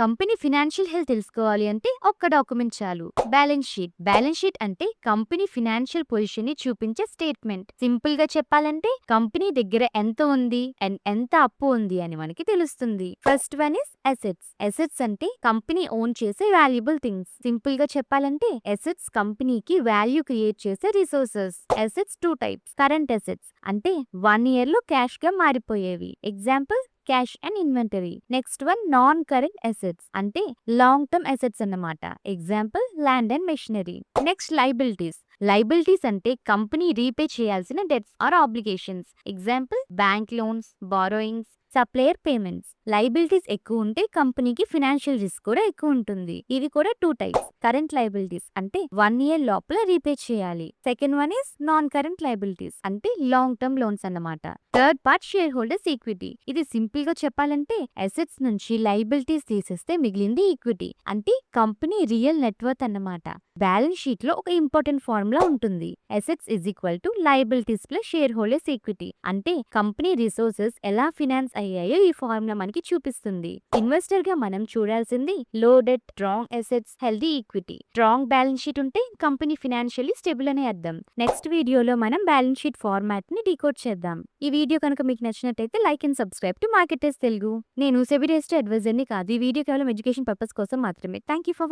Company financial health తెలుసుకోవాలి అంటే ఒక్క డాక్యుమెంట్ చాలు. Balance sheet. బ్యాలెన్స్ షీట్ అంటే కంపెనీ ఫినాన్షియల్ పొజిషన్ ని చూపించే స్టేట్మెంట్. సింపుల్ గా చెప్పాలంటే కంపెనీ దగ్గర ఎంత ఉంది అండ్ ఎంత అప్పు ఉంది అని మనకి తెలుస్తుంది. First one is assets. Assets అంటే కంపెనీ ఓన్ చేసే వాల్యుబుల్ థింగ్స్. సింపుల్ గా చెప్పాలంటే అసెట్స్ కంపెనీకి వాల్యూ క్రియేట్ చేసే resources. Assets two types. Current assets అంటే 1 year లో క్యాష్ గా మారిపోయేవి. Example cash and inventory. Next one non current assets అంటే లాంగ్ టర్మ్ అసెట్స్ అన్నమాట. Example land and machinery. Next liabilities. Liabilities అంటే కంపెనీ రీపే చేయాల్సిన debts or obligations. Example bank loans, borrowings, supplier payments. Liabilities ఎక్కువ ఉంటే కంపెనీకి financial risk కూడా ఎక్కువ ఉంటుంది. ఇవి కూడా టూ టైప్స్. కరెంట్ లైబిలిటీస్ అంటే 1 year లోపల రీపే చేయాలి. Second one is non current liabilities అంటే లాంగ్ టర్మ్ లోన్స్ అన్నమాట. Third part share holders equity. ఇది సింపుల్ గా చెప్పాలంటే అసెట్స్ నుంచి లైబిలిటీస్ తీసేస్తే మిగిలింది ఈక్విటీ అంటే కంపెనీ రియల్ నెట్వర్త్ అన్నమాట. బ్యాలెన్స్ షీట్ లో ఒక ఇంపార్టెంట్ ఫార్ములా ఉంటుంది. Assets is equal to liabilities plus share holders equity అంటే కంపెనీ రిసోర్సెస్ ఎలా ఫినాన్స్ అయ్యాయో ఈ ఫార్ములా మనకి చూపిస్తుంది. ఇన్వెస్టర్ గా మనం చూడాల్సింది లో debt, strong assets, healthy equity. Strong balance sheet ఉంటే కంపెనీ ఫినాన్షియల్లీ స్టేబుల్ అనే అర్థం. నెక్స్ట్ వీడియోలో మనం బ్యాలెన్స్ షీట్ ఫార్మాట్ ని డీకోడ్ చేద్దాం. ఈ వీడియో కనుక మీకు నచ్చినట్టయితే like and subscribe to marketers Telugu. నేను సెబీ రిజిస్టర్డ్ అడ్వైజర్ ని కాదు. ఈ వీడియో కేవలం ఎడ్యుకేషన్ పర్పస్ కోసం మాత్రమే. Thank you for